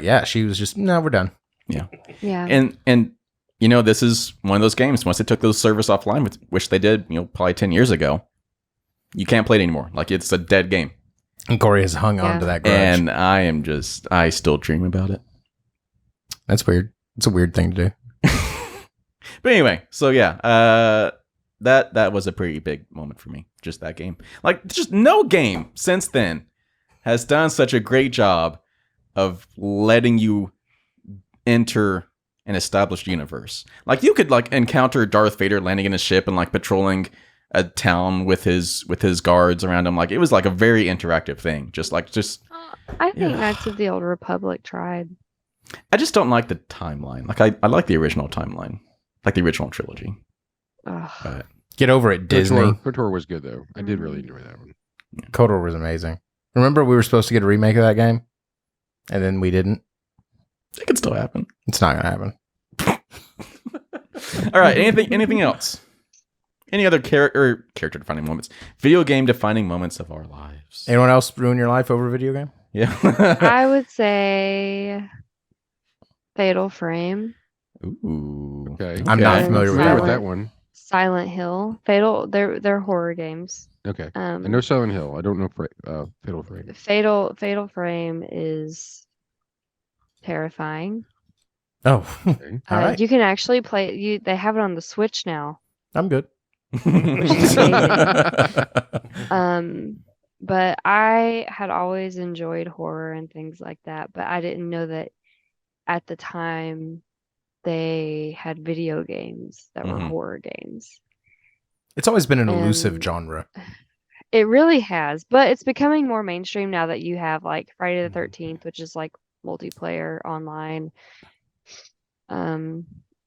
yeah, she was just no, we're done. Yeah. And you know, this is one of those games. Once they took those servers offline, which they did, probably 10 years ago, you can't play it anymore. Like it's a dead game. And Corey has hung on Yeah. to that grudge. And I still dream about it. That's weird. It's a weird thing to do. But anyway, so yeah, that was a pretty big moment for me. Just that game. Like, just no game since then has done such a great job of letting you enter an established universe. Like, you could like encounter Darth Vader landing in a ship and like patrolling a town with his guards around him. Like, it was like a very interactive thing. I think Knights of the Old Republic tried. I just don't like the timeline. Like, I like the original timeline, like the original trilogy. Ugh. But Get over it, Disney. KOTOR was good though. I did really enjoy that one. KOTOR was amazing. Remember we were supposed to get a remake of that game? And then we didn't. it could still happen. It's not going to happen. All right. Anything else? Any other character defining moments? Video game defining moments of our lives. Anyone else ruin your life over a video game? Yeah. I would say Fatal Frame, Ooh. Okay. I'm not Okay. familiar with Familiar that with one. that one. Silent Hill, Fatal. They're horror games. Okay. I know Silent Hill. I don't know Fatal Frame. Fatal Frame is terrifying. Oh, Okay. all right. You can actually play. They have it on the Switch now. I'm good. But I had always enjoyed horror and things like that, but I didn't know that at the time they had video games that were Mhm. horror games. It's always been an elusive And- genre. It really has, but it's becoming more mainstream now that you have like Friday the 13th, which is like multiplayer online.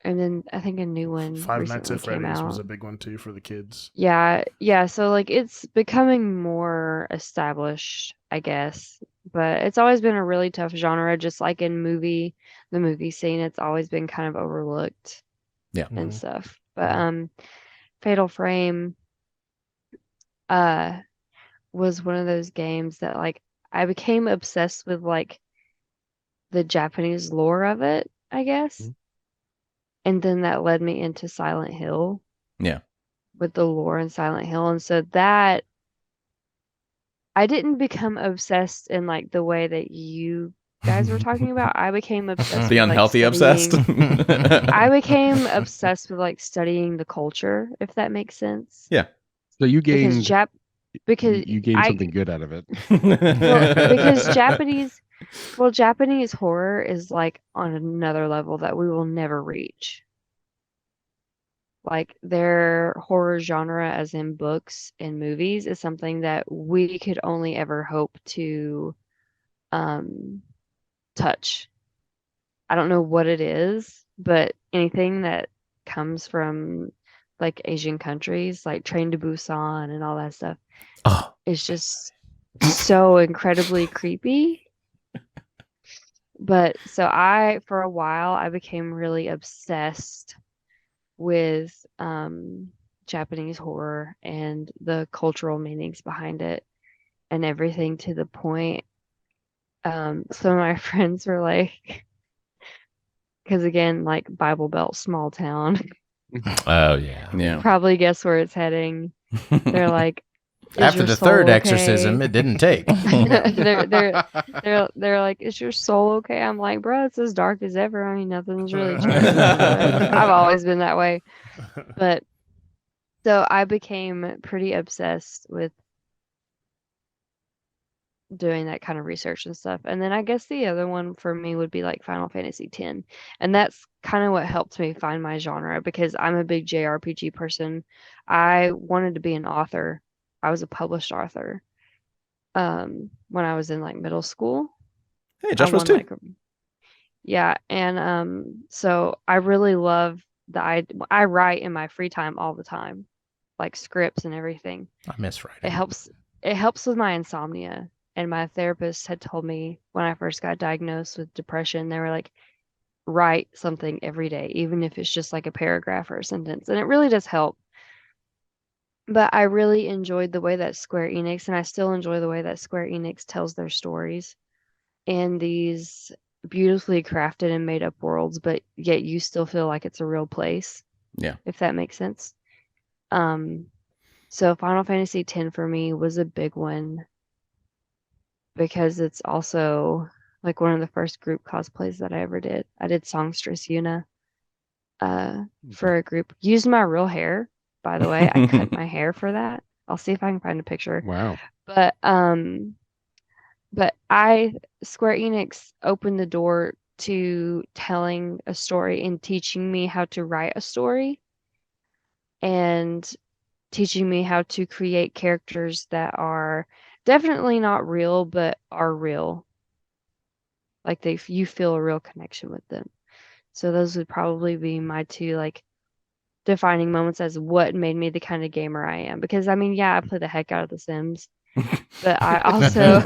And then I think a new one Five Nights recently at came Freddy's out. was a big one too for the kids. Yeah. So like it's becoming more established, I guess. But it's always been a really tough genre, just like in the movie scene, it's always been kind of overlooked Yeah. and stuff. But Fatal Frame was one of those games that like I became obsessed with like the Japanese lore of it, I guess. Mhm. And then that led me into Silent Hill. Yeah. with the lore in Silent Hill. And so that I didn't become obsessed in like the way that you guys were talking about. I became obsessed The with, like, unhealthy obsessed. I became obsessed with like studying the culture, if that makes sense. Yeah. So you Because gained because you gained I something good out of it. because Japanese horror is like on another level that we will never reach. Like their horror genre, as in books and movies, is something that we could only ever hope to touch. I don't know what it is, but anything that comes from like Asian countries, like Train to Busan and all that stuff, Oh, is just so incredibly creepy. But so for a while, I became really obsessed with Japanese horror and the cultural meanings behind it and everything, to the point some of my friends were like, because again, like Bible Belt, small town, oh yeah. Yeah. probably guess where it's heading. They're like, "Is After your the soul third okay?" exorcism, it didn't take. they're like, "Is your soul okay?" I'm like, "Bro, it's as dark as ever. I mean, nothing's really changed." I've always been that way. But so I became pretty obsessed with doing that kind of research and stuff. And then I guess the other one for me would be like Final Fantasy X. And that's kind of what helped me find my genre, because I'm a big JRPG person. I wanted to be an author. I was a published author when I was in like middle school. Hey, Josh was won, too. yeah, and so I really love I write in my free time all the time, like scripts and everything. I miss writing. It helps with my insomnia. And my therapist had told me when I first got diagnosed with depression, they were like, write something every day, even if it's just like a paragraph or a sentence. And it really does help. But I really enjoyed the way that Square Enix, and I still enjoy the way that Square Enix tells their stories in these beautifully crafted and made up worlds, but yet you still feel like it's a real place. Yeah. If that makes sense. So Final Fantasy X for me was a big one, because it's also like one of the first group cosplays that I ever did. I did Songstress Yuna for a group. Used my real hair, by the way. I cut my hair for that. I'll see if I can find a picture. Wow. But Square Enix opened the door to telling a story and teaching me how to write a story, and teaching me how to create characters that are definitely not real, but are real. Like you feel a real connection with them. So those would probably be my two like defining moments as what made me the kind of gamer I am. Because I mean, yeah, I play the heck out of The Sims, but I also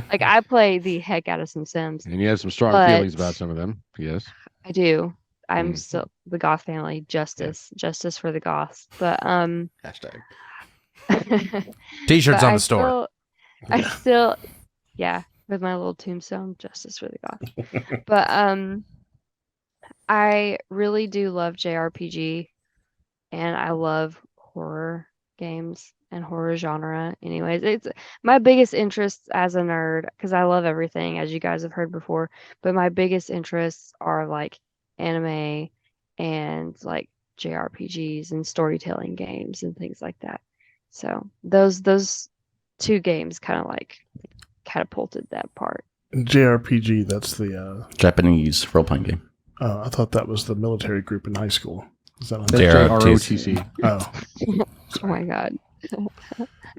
like I play the heck out of some Sims. And you have some strong But- feelings about some of them. Yes. I do. I'm Mm. still the Goth family. Justice for the Goths. But Hashtag. T-shirts but on the store. I still, yeah, with my little tombstone, justice for the Goths. But I really do love JRPG, and I love horror games and horror genre. Anyways, it's my biggest interest as a nerd, because I love everything, as you guys have heard before. But my biggest interests are like anime and like JRPGs and storytelling games and things like that. So those two games kind of like catapulted that part. JRPG, that's the Japanese role playing game. I thought that was the military group in high school. Is that That's JROTC. ROTC. oh. Oh my god.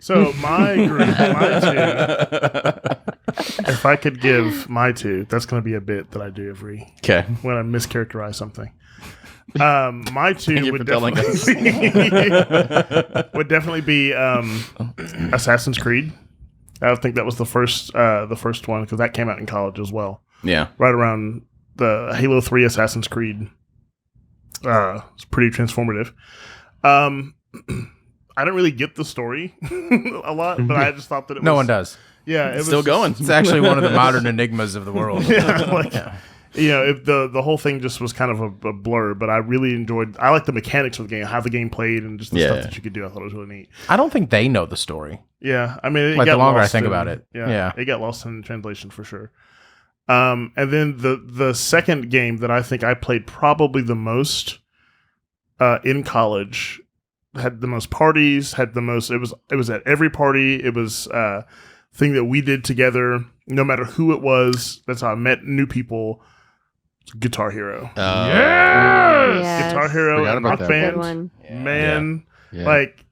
So my group, my two, if I could give my two, that's going to be a bit that I do every Okay. when I mischaracterize something. My two Thank you would for telling us. definitely be Assassin's Creed. I think that was the first one, because that came out in college as well, Yeah. right around the Halo 3 Assassin's Creed. It's pretty transformative. I didn't really get the story a lot, but I just thought that it was... No one does. Yeah, it was Still going. It's actually one of the modern enigmas of the world. Yeah, like, if the whole thing just was kind of a blur, but I really enjoyed. I like the mechanics of the game, how the game played, and just the stuff that you could do. I thought it was really neat. I don't think they know the story. Yeah, I mean, Like, the longer I think about it. Yeah. It got lost in translation for sure. And then the second game that I think I played probably the most in college, had the most parties, had the most. It was at every party. It was thing that we did together, no matter who it was. That's how I met new people. Guitar Hero. Yes. Guitar Hero Forgot and about Rock that Band. one. Man, Yeah. like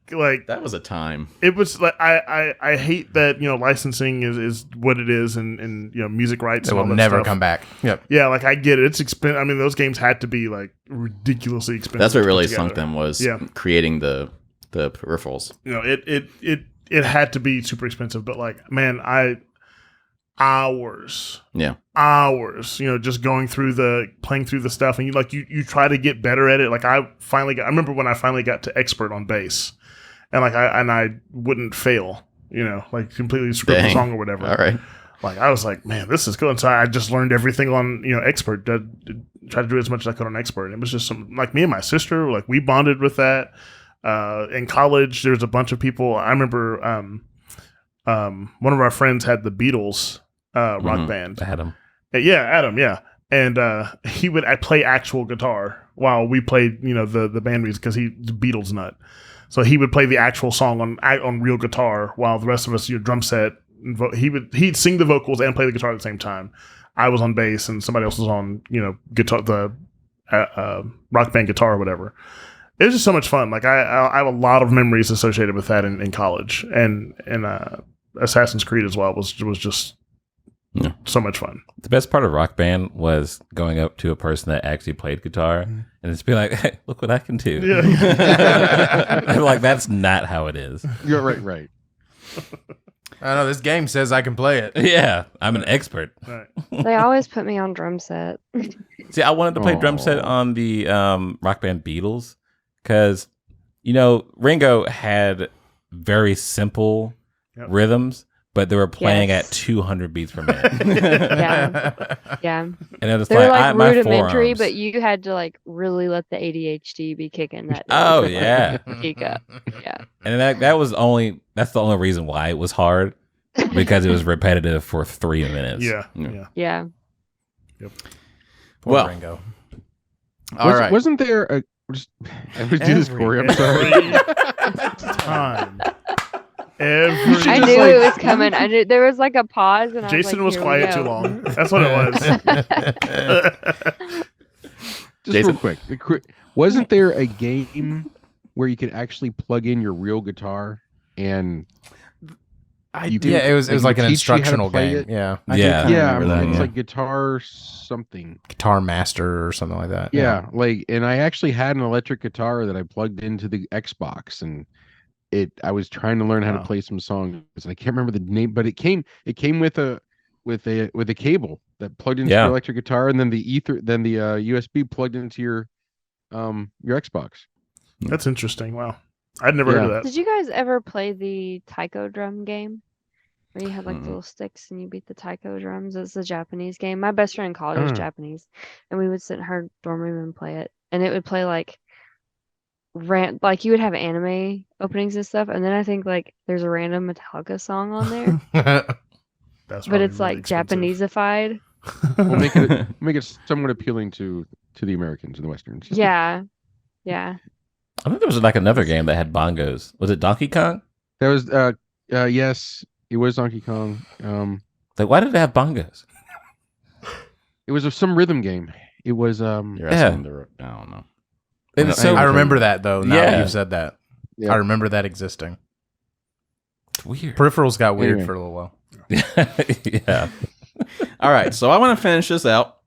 That was a time. it was like I hate that licensing is what it is, and music rights. It and will all that never stuff. come back. Yep. Yeah, like I get it. It's expensive. I mean, those games had to be like ridiculously expensive. That's what to put really together. sunk them was Yeah. creating the peripherals. It had to be super expensive. But like, man, hours, just playing through the stuff, and you try to get better at it. Like I remember when I finally got to expert on bass, and I wouldn't fail, like completely script the Dang. song or whatever. All right. Like I was like, man, this is cool. And so I just learned everything on expert. Tried to do as much as I could on expert. And it was just like me and my sister, like we bonded with that. In college, there's a bunch of people. I remember one of our friends had the Beatles rock band. I had them. Yeah, Adam. Yeah, and he would play actual guitar while we played the band music, because he's a Beatles nut. So he would play the actual song on real guitar while the rest of us drum set. He'd sing the vocals and play the guitar at the same time. I was on bass and somebody else was on guitar, the rock band guitar or whatever. It was just so much fun. Like I have a lot of memories associated with that in college, and Assassin's Creed as well was just so much fun. The best part of Rock Band was going up to a person that actually played guitar and just be like, hey, look what I can do. Yeah. I'm like, that's not how it is. You're right. I know this game says I can play it. Yeah, I'm an expert. Right. They always put me on drum set. See, I wanted to play drum set Aw. on the Rock Band Beatles because, Ringo had very simple rhythms, but they were playing Yes. at 200 beats per minute. Yeah. And it was They were like, like my rudimentary, forearms. but you had to like really let the ADHD be kicking that. day Oh, to, like, yeah. Peak up. Yeah. And that's the only reason why it was hard, because it was repetitive for 3 minutes. Yeah. Yeah. Poor Well, Ringo. All right. Wasn't there a? I would do this, Corey. I'm sorry. Every time. should I just, knew like- it was coming. I knew there was like a pause, and Jason I was was like, quiet too long. That's what it was. Just Jason? real quick. Wasn't there a game where you could actually plug in your real guitar and you could, Yeah, it was like an teach you how to instructional play game. it? Yeah. Yeah. Yeah, remember that, it's yeah. like guitar something. Guitar Master or something like that. Yeah, and I actually had an electric guitar that I plugged into the Xbox, and I was trying to learn how to Wow. play some songs. I can't remember the name, but it came with a cable that plugged into Yeah. your electric guitar, and then the USB plugged into your Xbox. That's interesting. Wow. I'd never heard of that. Did you guys ever play the taiko drum game? Where you had like Mm-mm. little sticks and you beat the taiko drums. It's a Japanese game. My best friend in college was Mm. Japanese, and we would sit in her dorm room and play it. And it would play like like you would have anime openings and stuff, and then I think like there's a random Metallica song on there, That's but probably it's really like expensive. Japaneseified. We'll make it somewhat appealing to the Americans and the Westerns. Yeah, yeah. I think there was like another game that had bongos. Was it Donkey Kong? That was yes, it was Donkey Kong. Like, why did it have bongos? It was some rhythm game. It was You're asking I don't know. It was so I remember that though. Now that Yeah. you've said that, Yeah. I remember that existing. weird. Peripherals got weird Anyway. for a little while. Yeah. All right, so I want to finish this out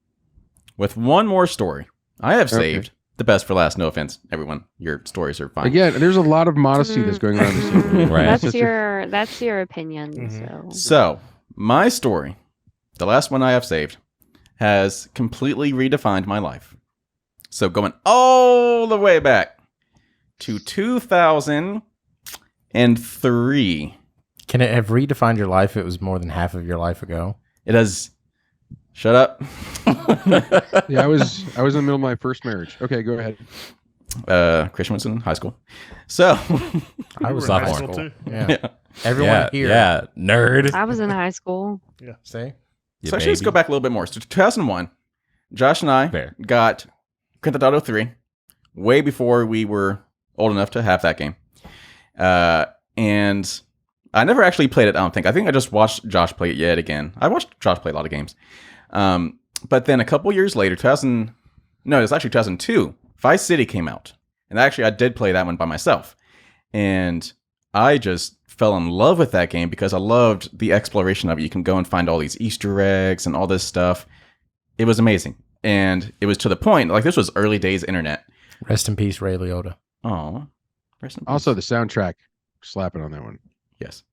with one more story. I have Okay. saved the best for last. No offense, everyone. Your stories are fine. again. There's a lot of modesty that's going on in this area. Right. It's That's just a- your opinion. Mhm. So So, my story, the last one I have saved, has completely redefined my life. So, going all the way back to 2003, Can it have redefined your life? It was more than half of your life ago. it has Shut up. Yeah, I was in the middle of my first marriage. Okay, go ahead. Christian was in high school. So I was You were in high in school. too. Yeah. Everyone here. Yeah, nerd. I was in high school. Say. You So actually, let's baby. go back a little bit more. So 2001, Josh and I Fair. got Grand Theft Auto 3 way before we were old enough to have that game. And I never actually played it, I don't think. I think I just watched Josh play it yet again. I watched Josh play a lot of games. But then a couple years later, it was actually 2002, Vice City came out. And actually, I did play that one by myself. And I just fell in love with that game because I loved the exploration of it. You can go and find all these Easter eggs and all this stuff. It was amazing. And it was to the point, like this was early days internet. Rest in peace, Ray Liotta. Oh. Rest in peace. Also, the soundtrack slapping on that one. Yes.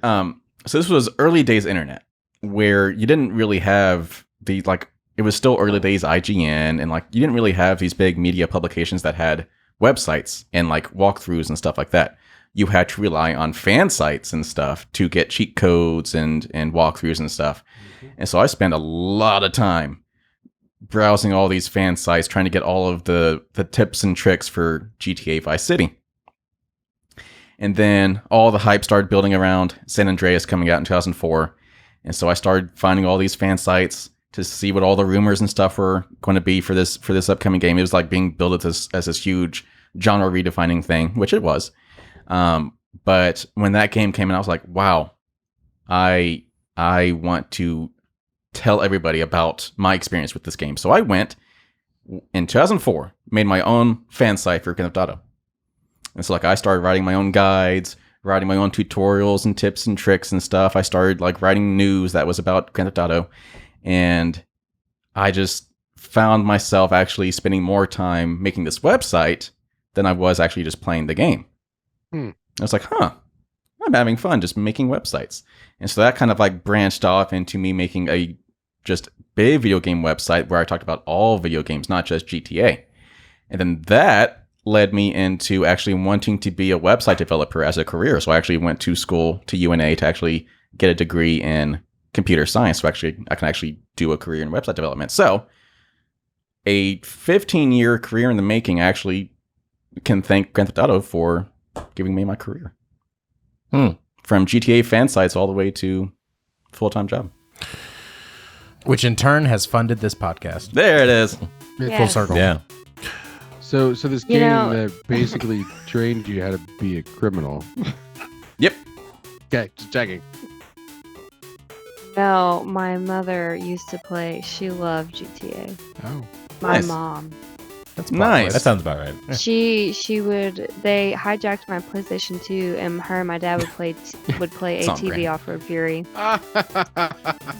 So this was early days internet where you didn't really have it was still early days IGN and you didn't really have these big media publications that had websites and walkthroughs and stuff like that. You had to rely on fan sites and stuff to get cheat codes and walkthroughs and stuff. Mm-hmm. And so I spent a lot of time browsing all these fan sites trying to get all of the tips and tricks for GTA Vice City. And then all the hype started building around San Andreas coming out in 2004. And so I started finding all these fan sites to see what all the rumors and stuff were going to be for this upcoming game. It was being billed as this huge genre redefining thing, which it was. But when that game came in, I was like, wow, I want to tell everybody about my experience with this game. So I went in 2004, made my own fan site for Grand Theft Auto. And so I started writing my own guides, writing my own tutorials and tips and tricks and stuff. I started writing news that was about Grand Theft Auto. And I just found myself actually spending more time making this website than I was actually just playing the game. I was like, I'm having fun just making websites. And so that kind of branched off into me making a just big video game website where I talked about all video games, not just GTA. And then that led me into actually wanting to be a website developer as a career. So I actually went to school to UNA to actually get a degree in computer science. So I can actually do a career in website development. So a 15-year career in the making. I actually can thank Grand Theft Auto for giving me my career. From GTA fan sites all the way to full-time job. Which in turn has funded this podcast. There it is. Full Yes. circle. Yeah. So this You game know- that basically trained you how to be a criminal. Yep. Okay, just checking. No, my mother used to play. She loved GTA. Oh. My Nice. mom. That's Nice. That sounds about right. They hijacked my PlayStation 2 and her and my dad would play Sound ATV great. Off-Road Fury. Nice.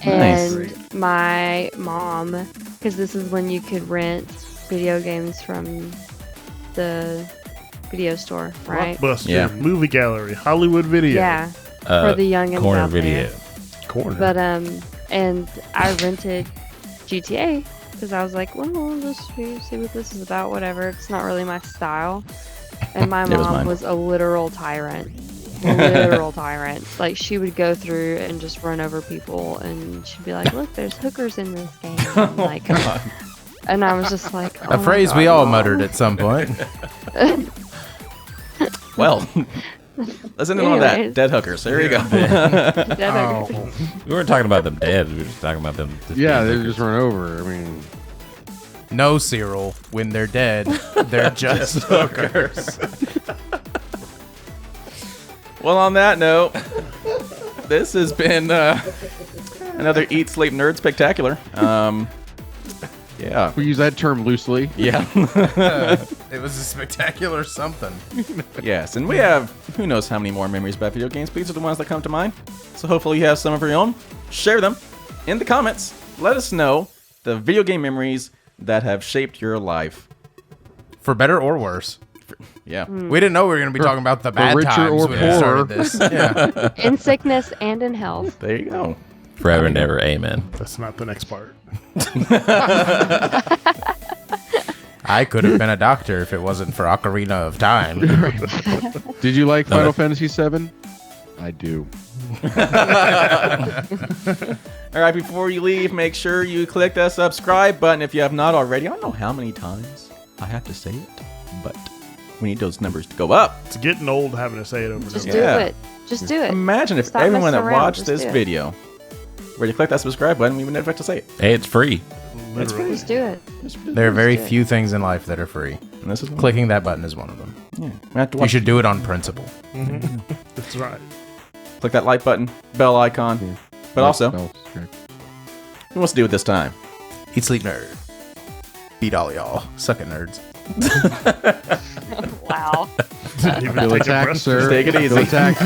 And my mom, because this is when you could rent video games from the video store, right? Blockbuster, Yeah. movie gallery, Hollywood Video. Yeah, for the youngins Corner out video. there. Corner. But and I rented GTA because I was like, well, I'll just see what this is about. Whatever, it's not really my style. And my It was mom mine. was a literal tyrant. Literal tyrant. Like she would go through and just run over people, and she'd be like, "Look, there's hookers in this game." And like, and I was just like, A "Oh my phrase God, we all Mom." muttered at some point. Well, let's end it on that. Anyways. Dead hookers. There you go. Dead hookers. We weren't talking about them dead. We were just talking about them. Just Yeah, being they're hookers. just run over. I mean, No, Cyril. When they're dead, they're just hookers. Well, on that note, this has been another Eat, Sleep, Nerd Spectacular. Yeah. we use that term loosely. Yeah. It was a spectacular something. Yes, and we have who knows how many more memories about video games, but these are the ones that come to mind. So hopefully you have some of your own. Share them in the comments. Let us know the video game memories that have shaped your life. For better or worse. Yeah. We didn't know we were going to be talking about the bad richer times or when we poorer. started this. Yeah. In sickness and in health. There you go. Forever and ever. Amen. That's not the next part. I could have been a doctor if it wasn't for Ocarina of Time. Did you like Final Fantasy VII? I do. All right, before you leave, make sure you click the subscribe button if you have not already. I don't know how many times I have to say it, but we need those numbers to go up. It's getting old having to say it over and Just over. do Yeah. it. Just do it. Imagine if Stop everyone that messing around, watched just this do it. video were to click that subscribe button, we would never have to say it. Hey, it's free. Literally. Just do it. There are very do it. few things in life that are free. And this is one. Clicking that button is one of them. Yeah. We have to You watch. should do it on principle. That's right. Click that like button, bell icon. Yeah. But also, Spell, subscribe. who wants to do it this time? Eat, sleep, nerd. Beat all y'all. Suck it, nerds. Wow. Didn't even Feel take a attacked, breath. sir. Take it Feel easy. attacked.